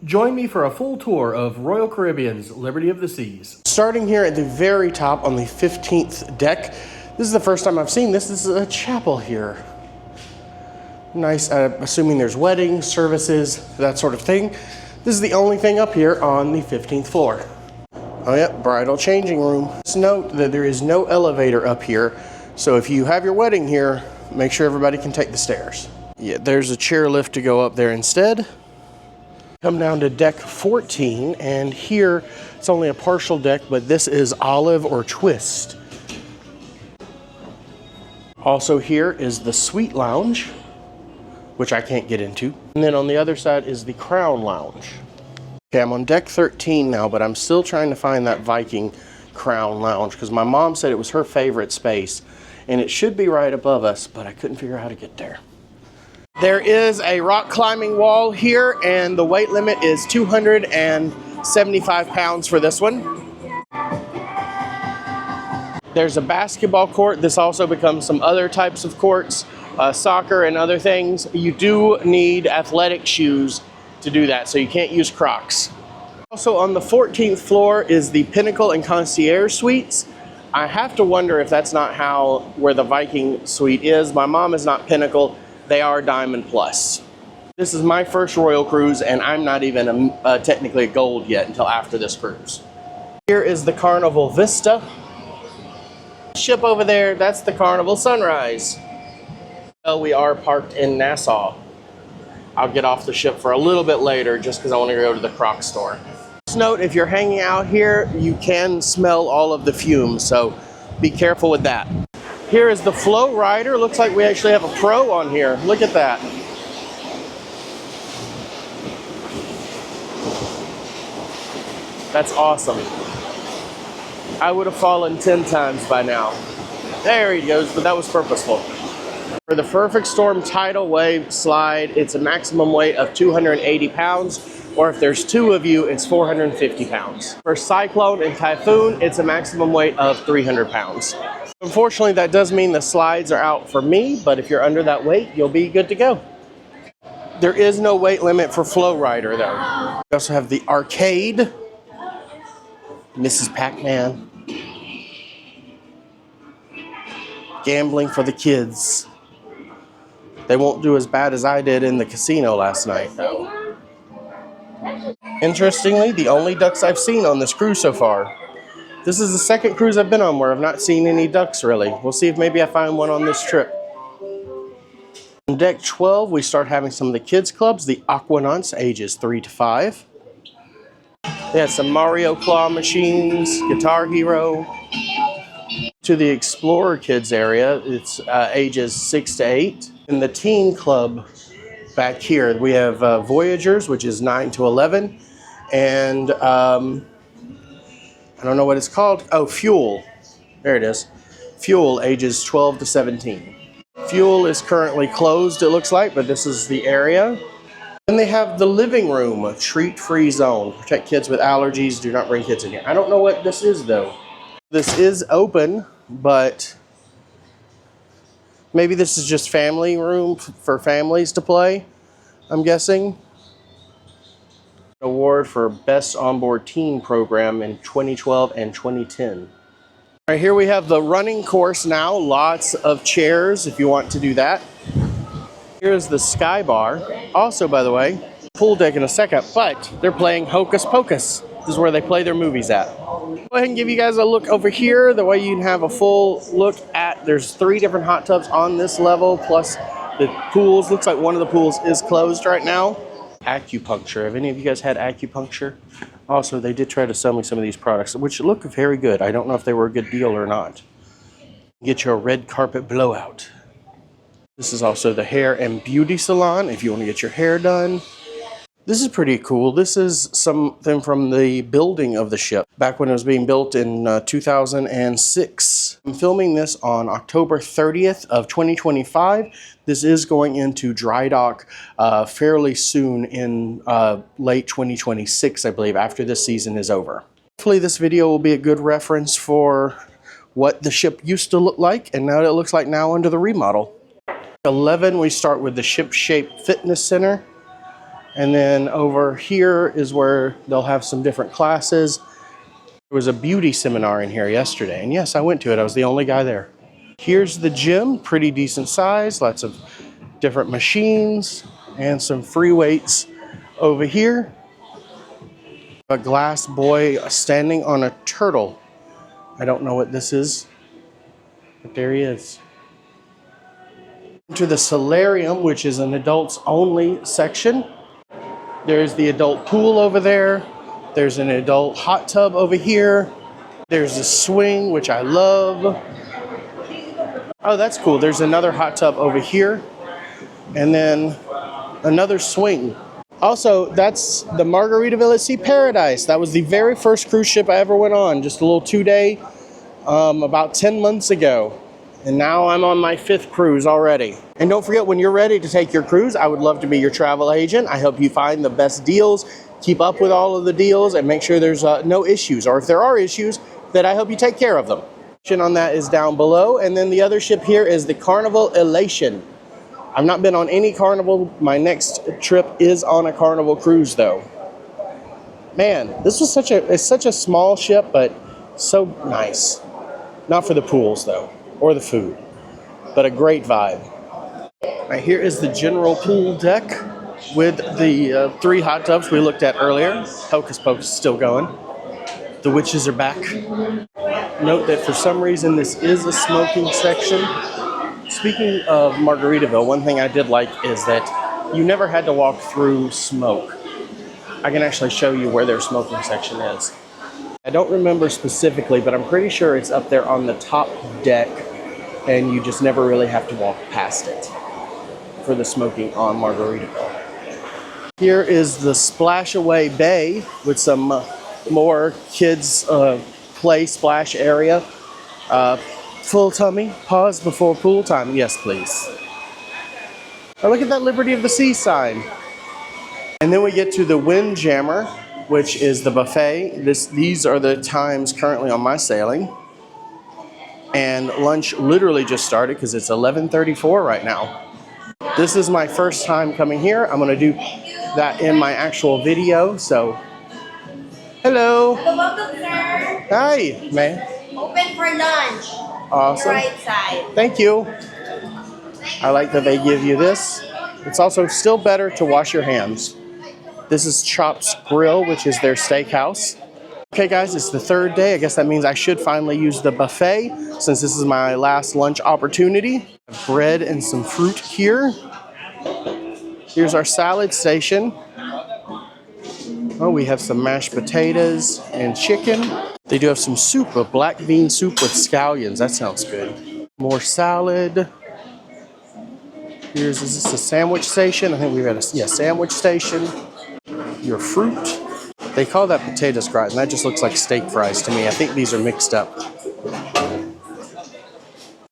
Join me for a full tour of Royal Caribbean's Liberty of the Seas. Starting here at the very top on the 15th deck, this is the first time I've seen this. This is a chapel here. Nice, assuming there's weddings, services, that sort of thing. This is the only thing up here on the 15th floor. Oh yeah, bridal changing room. Just note that there is no elevator up here, so if you have your wedding here, make sure everybody can take the stairs. Yeah, there's a chair lift to go up there instead. Come down to deck 14, and here it's only a partial deck, but this is olive or twist. Also here is the suite lounge, which I can't get into. And then on the other side is the crown lounge. Okay, I'm on deck 13 now, but I'm still trying to find that Viking crown lounge because my mom said it was her favorite space, and it should be right above us, but I couldn't figure out how to get there. There is a rock climbing wall here, and the weight limit is 275 pounds for this one. There's a basketball court. This also becomes some other types of courts, soccer and other things. You do need athletic shoes to do that, so you can't use Crocs. Also on the 14th floor is the Pinnacle and Concierge suites. I have to wonder if that's not where the Viking suite is. My mom is not Pinnacle. They are Diamond Plus. This is my first Royal cruise, and I'm not even technically a gold yet until after this cruise. Here is the Carnival Vista. Ship over there, that's the Carnival Sunrise. Well, we are parked in Nassau. I'll get off the ship for a little bit later just because I want to go to the Croc store. Just note, if you're hanging out here, you can smell all of the fumes, so be careful with that. Here is the Flow Rider. Looks like we actually have a pro on here. Look at that. That's awesome. I would have fallen 10 times by now. There he goes, but that was purposeful. For the Perfect Storm Tidal Wave slide, it's a maximum weight of 280 pounds, or if there's two of you, it's 450 pounds. For Cyclone and Typhoon, it's a maximum weight of 300 pounds. Unfortunately, that does mean the slides are out for me, but if you're under that weight, you'll be good to go. There is no weight limit for Flow Rider, though. We also have the Arcade, Mrs. Pac-Man. Gambling for the kids. They won't do as bad as I did in the casino last night, though. Interestingly, the only ducks I've seen on this cruise so far. This is the second cruise I've been on where I've not seen any ducks, really. We'll see if maybe I find one on this trip. On deck 12, we start having some of the kids' clubs, the Aquanauts, ages 3 to 5. They have some Mario Claw machines, Guitar Hero. To the Explorer Kids area, it's ages 6 to 8. In the teen club back here, we have Voyagers, which is 9 to 11. And I don't know what it's called. Oh, Fuel. There it is. Fuel, ages 12 to 17. Fuel is currently closed, it looks like, but this is the area. Then they have the living room, a treat-free zone. Protect kids with allergies. Do not bring kids in here. I don't know what this is, though. This is open, but maybe this is just family room for families to play, I'm guessing. Award for Best Onboard Teen Program in 2012 and 2010. All right, here we have the running course now. Lots of chairs if you want to do that. Here's the Sky Bar. Also, by the way, pool deck in a second, but they're playing Hocus Pocus. This is where they play their movies at. Go ahead and give you guys a look over here. The way you can have a full look at, there's 3 different hot tubs on this level, plus the pools. Looks like one of the pools is closed right now. Acupuncture. Have any of you guys had acupuncture? Also, they did try to sell me some of these products, which look very good. I don't know if they were a good deal or not. Get your red carpet blowout. This is also the hair and beauty salon if you want to get your hair done. This is pretty cool. This is something from the building of the ship back when it was being built in 2006. I'm filming this on October 30th of 2025. This is going into dry dock fairly soon in late 2026, I believe, after this season is over. Hopefully this video will be a good reference for what the ship used to look like and now it looks like now under the remodel. 11, we start with the Ship Shape Fitness Center. And then over here is where they'll have some different classes. There was a beauty seminar in here yesterday, and yes, I went to it. I was the only guy there. Here's the gym, pretty decent size, lots of different machines and some free weights over here. A glass boy standing on a turtle. I don't know what this is, but there he is. To the solarium, which is an adults only section. There's the adult pool over there. There's an adult hot tub over here. There's a swing, which I love. Oh, that's cool. There's another hot tub over here. And then another swing. Also, that's the Margaritaville at Sea Paradise. That was the very first cruise ship I ever went on. Just a little 2-day, about 10 months ago. And now I'm on my 5th cruise already. And don't forget, when you're ready to take your cruise, I would love to be your travel agent. I help you find the best deals, keep up with all of the deals, and make sure there's no issues. Or if there are issues, that I help you take care of them. On that is down below. And then the other ship here is the Carnival Elation. I've not been on any Carnival. My next trip is on a Carnival cruise, though. Man, this was it's such a small ship, but so nice. Not for the pools, though, or the food, but a great vibe. Right, here is the general pool deck with the 3 hot tubs we looked at earlier. Hocus Pocus is still going. The witches are back. Note that for some reason this is a smoking section. Speaking of Margaritaville, one thing I did like is that you never had to walk through smoke. I can actually show you where their smoking section is. I don't remember specifically, but I'm pretty sure it's up there on the top deck, and you just never really have to walk past it for the smoking on Margaritaville. Here is the Splash Away Bay with some more kids play splash area. Full tummy, pause before pool time. Yes, please. Oh, look at that Liberty of the Sea sign. And then we get to the Windjammer, which is the buffet. These are the times currently on my sailing. And lunch literally just started because it's 11:34 right now. This is my first time coming here. I'm going to do that in my actual video, so. Hello. Welcome, sir. Hi, man. Open for lunch. Awesome. Right side. Thank you. I like that they give you this. It's also still better to wash your hands. This is Chop's Grill, which is their steakhouse. Okay, guys, it's the 3rd day. I guess that means I should finally use the buffet since this is my last lunch opportunity. Bread and some fruit here. Here's our salad station. Oh, we have some mashed potatoes and chicken. They do have some soup, a black bean soup with scallions. That sounds good. More salad. Is this a sandwich station? I think we've got a sandwich station. Your fruit. They call that potato gratin. That just looks like steak fries to me. I think these are mixed up.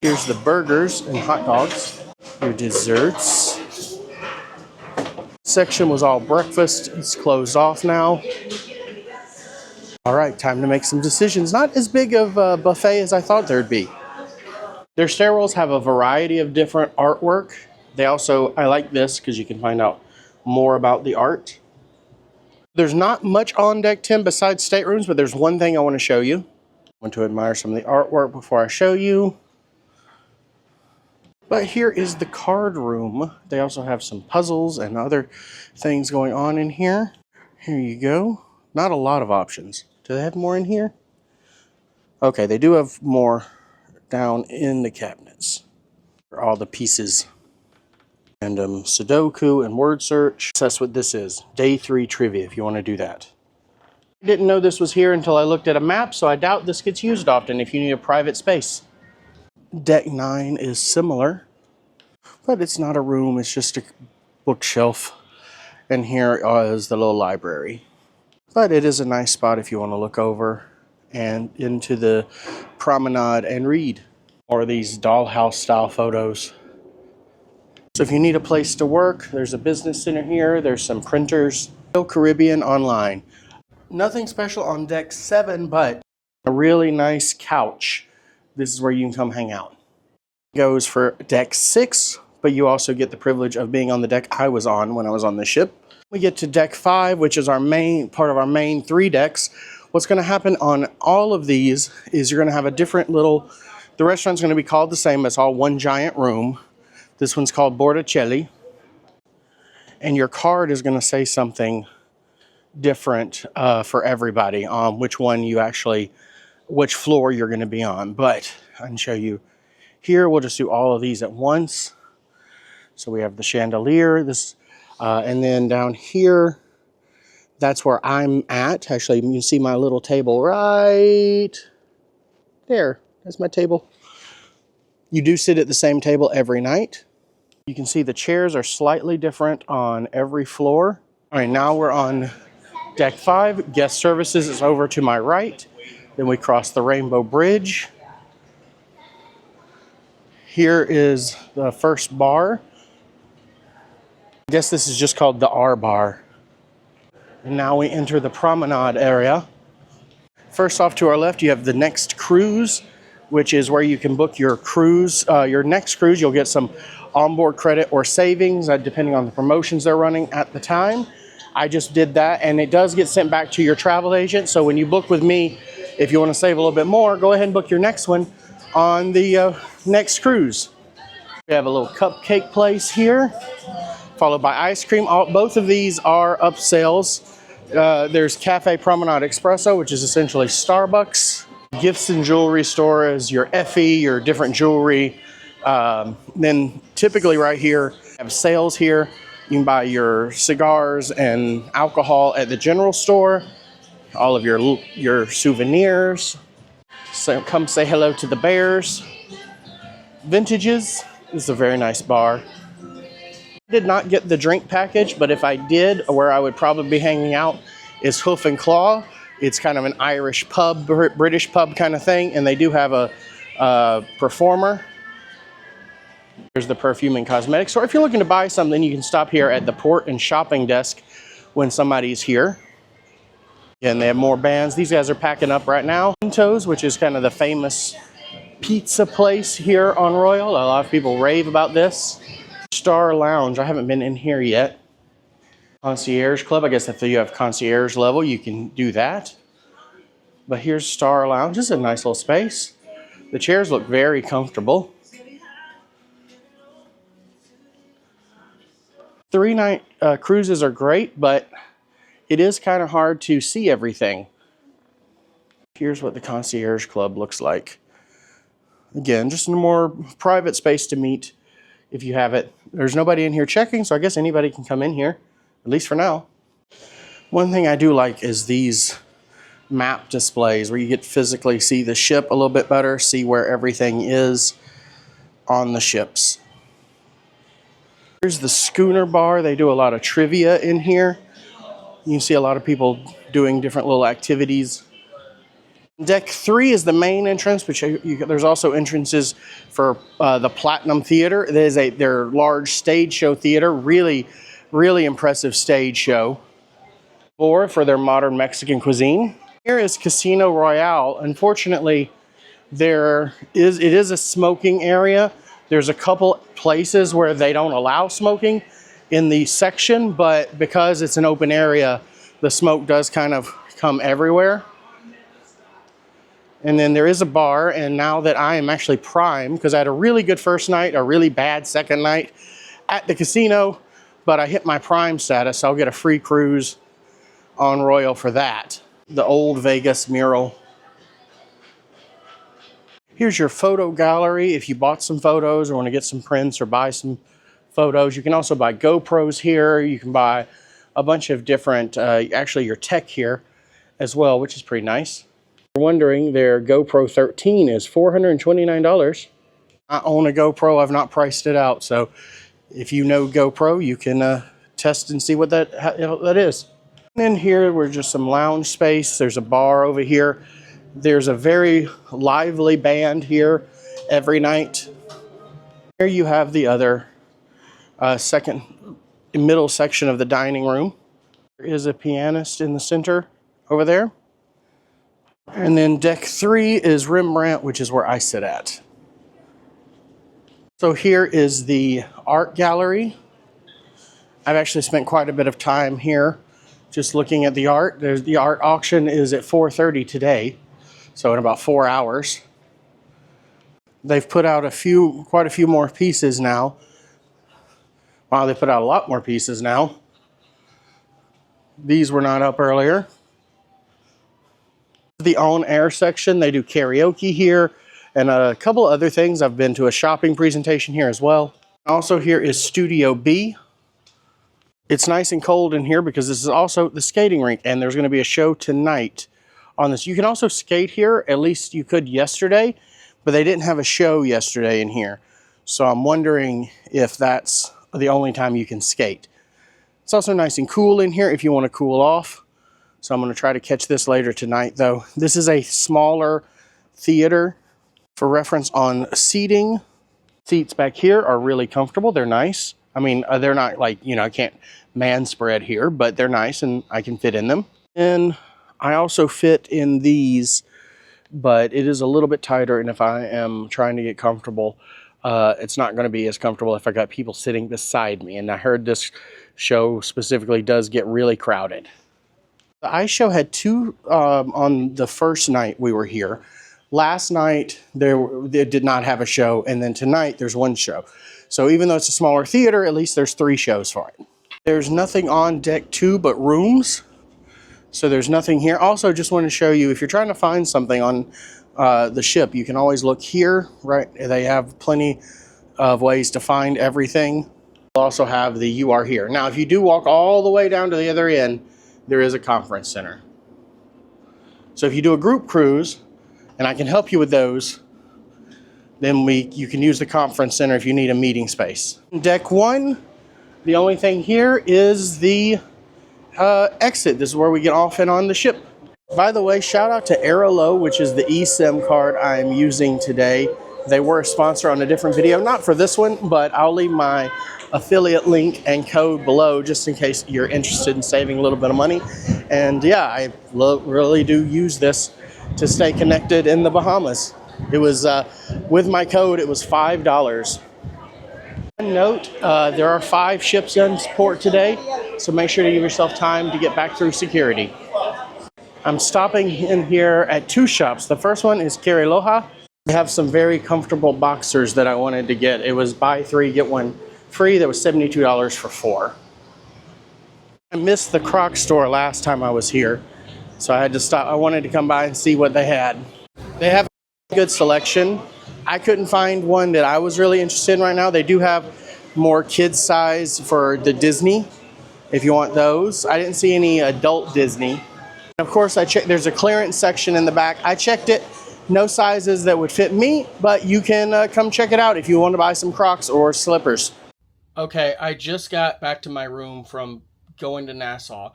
Here's the burgers and hot dogs. Your desserts. Section was all breakfast. It's closed off now. All right, time to make some decisions. Not as big of a buffet as I thought there'd be. Their stairwells have a variety of different artwork. I like this because you can find out more about the art. There's not much on deck 10 besides staterooms, but there's one thing I want to show you. I want to admire some of the artwork before I show you. But here is the card room. They also have some puzzles and other things going on in here. Here you go. Not a lot of options. Do they have more in here? Okay, they do have more down in the cabinets. For all the pieces. And Sudoku and word search. That's what this is. Day 3 trivia, if you want to do that. I didn't know this was here until I looked at a map, so I doubt this gets used often if you need a private space. Deck 9 is similar, but it's not a room, it's just a bookshelf. And here is the little library. But it is a nice spot if you want to look over and into the promenade and read. Or these dollhouse style photos. So if you need a place to work, there's a business center here, there's some printers. Royal Caribbean Online. Nothing special on deck 7, but a really nice couch. This is where you can come hang out. Goes for deck 6, but you also get the privilege of being on the deck I was on when I was on the ship. We get to deck 5, which is our main part of our main 3 decks. What's going to happen on all of these is you're going to have a different little, the restaurant's going to be called the same. It's all one giant room. This one's called Borticelli. And your card is going to say something different for everybody on which one you actually, which floor you're going to be on. But I can show you here. We'll just do all of these at once. So we have the chandelier, this, and then down here, that's where I'm at. Actually, you can see my little table right there. That's my table. You do sit at the same table every night. You can see the chairs are slightly different on every floor. All right, now we're on deck 5. Guest services is over to my right. Then we cross the Rainbow Bridge. Here is the first bar. I guess this is just called the R bar. And now we enter the Promenade area. First off to our left, you have the next cruise, which is where you can book your cruise. Your next cruise, you'll get some onboard credit or savings, depending on the promotions they're running at the time. I just did that, and it does get sent back to your travel agent. So when you book with me, if you want to save a little bit more, go ahead and book your next one on the next cruise. We have a little cupcake place here, followed by ice cream. Both of these are upsells. There's Cafe Promenade Espresso, which is essentially Starbucks. Gifts and jewelry store is your Effie, your different jewelry. Then typically right here, we have sales here. You can buy your cigars and alcohol at the general store. All of your souvenirs. So come say hello to the bears. Vintages. This is a very nice bar. I did not get the drink package, but if I did, where I would probably be hanging out is Hoof and Claw. It's kind of an Irish pub, British pub kind of thing, and they do have a performer. There's the perfume and cosmetics store. If you're looking to buy something, you can stop here at the port and shopping desk when somebody's here. And they have more bands. These guys are packing up right now. Pinto's, which is kind of the famous pizza place here on Royal. A lot of people rave about this. Star Lounge. I haven't been in here yet. Concierge Club. I guess if you have concierge level, you can do that. But here's Star Lounge. This is a nice little space. The chairs look very comfortable. 3-night cruises are great, but it is kind of hard to see everything. Here's what the Concierge Club looks like. Again, just a more private space to meet if you have it. There's nobody in here checking, so I guess anybody can come in here, at least for now. One thing I do like is these map displays where you get to physically see the ship a little bit better, see where everything is on the ships. Here's the schooner bar. They do a lot of trivia in here. You can see a lot of people doing different little activities. Deck 3 is the main entrance, but there's also entrances for the Platinum Theater. It is their large stage show theater. Really, really impressive stage show. Or for their modern Mexican cuisine. Here is Casino Royale. Unfortunately, it is a smoking area. There's a couple places where they don't allow smoking in the section, but because it's an open area, the smoke does kind of come everywhere. And then there is a bar, and now that I am actually primed, because I had a really good first night, a really bad second night at the casino, but I hit my prime status, so I'll get a free cruise on Royal for that. The old Vegas mural. Here's your photo gallery. If you bought some photos or want to get some prints or buy some photos, you can also buy GoPros here. You can buy a bunch of different, actually your tech here as well, which is pretty nice. If you're wondering, their GoPro 13 is $429. I own a GoPro. I've not priced it out. So if you know GoPro, you can test and see what that is. And then here, we're just some lounge space. There's a bar over here. There's a very lively band here every night. Here you have the other middle section of the dining room. There is a pianist in the center over there. And then deck 3 is Rembrandt, which is where I sit at. So here is the art gallery. I've actually spent quite a bit of time here just looking at the art. The art auction is at 4:30 today, so in about 4 hours. They've put out quite a few more pieces now. Wow, they put out a lot more pieces now. These were not up earlier. The on-air section, they do karaoke here and a couple other things. I've been to a shopping presentation here as well. Also here is Studio B. It's nice and cold in here because this is also the skating rink, and there's going to be a show tonight on this. You can also skate here, at least you could yesterday, but they didn't have a show yesterday in here. So I'm wondering if that's the only time you can skate. It's also nice and cool in here if you want to cool off. So I'm going to try to catch this later tonight, though. This is a smaller theater. For reference on seating, seats back here are really comfortable. They're nice. I mean, they're not like, you know, I can't man spread here, but they're nice and I can fit in them. And I also fit in these, but it is a little bit tighter. And if I am trying to get comfortable, it's not going to be as comfortable if I got people sitting beside me. And I heard this show specifically does get really crowded. The ice show had two on the first night we were here. Last night, they did not have a show, and then tonight there's one show. So even though it's a smaller theater, at least there's 3 shows for it. There's nothing on deck 2 but rooms, so there's nothing here. Also, just want to show you, if you're trying to find something on the ship, you can always look here, right? They have plenty of ways to find everything. They'll also have the "You Are Here." Now, if you do walk all the way down to the other end, there is a conference center. So if you do a group cruise, and I can help you with those, then you can use the conference center if you need a meeting space. Deck 1, the only thing here is the exit. This is where we get off and on the ship. By the way, shout out to Aerolow, which is the eSIM card I'm using today. They were a sponsor on a different video, not for this one, but I'll leave my affiliate link and code below just in case you're interested in saving a little bit of money. And yeah, I really do use this to stay connected in the Bahamas. It was, with my code, it was $5. One note, there are 5 ships in port today, so make sure to give yourself time to get back through security. I'm stopping in here at 2 shops. The first one is Kariloha. They have some very comfortable boxers that I wanted to get. It was buy 3, get 1 free. That was $72 for 4. I missed the Crocs store last time I was here, so I had to stop. I wanted to come by and see what they had. They have a good selection. I couldn't find one that I was really interested in right now. They do have more kids size for the Disney, if you want those. I didn't see any adult Disney. And of course, I checked. There's a clearance section in the back. I checked it. No sizes that would fit me, but you can come check it out if you want to buy some Crocs or slippers. Okay, I just got back to my room from going to Nassau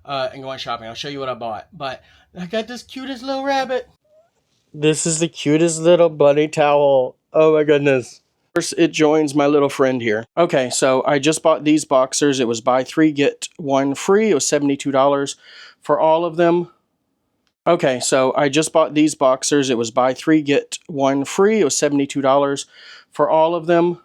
and going shopping. I'll show you what I bought. But I got this cutest little rabbit. This is the cutest little bunny towel. Oh my goodness. First, it joins my little friend here. Okay, so I just bought these boxers. It was buy 3, get 1 free. It was $72 for all of them. Okay, so I just bought these boxers. It was buy 3, get 1 free. It was $72 for all of them.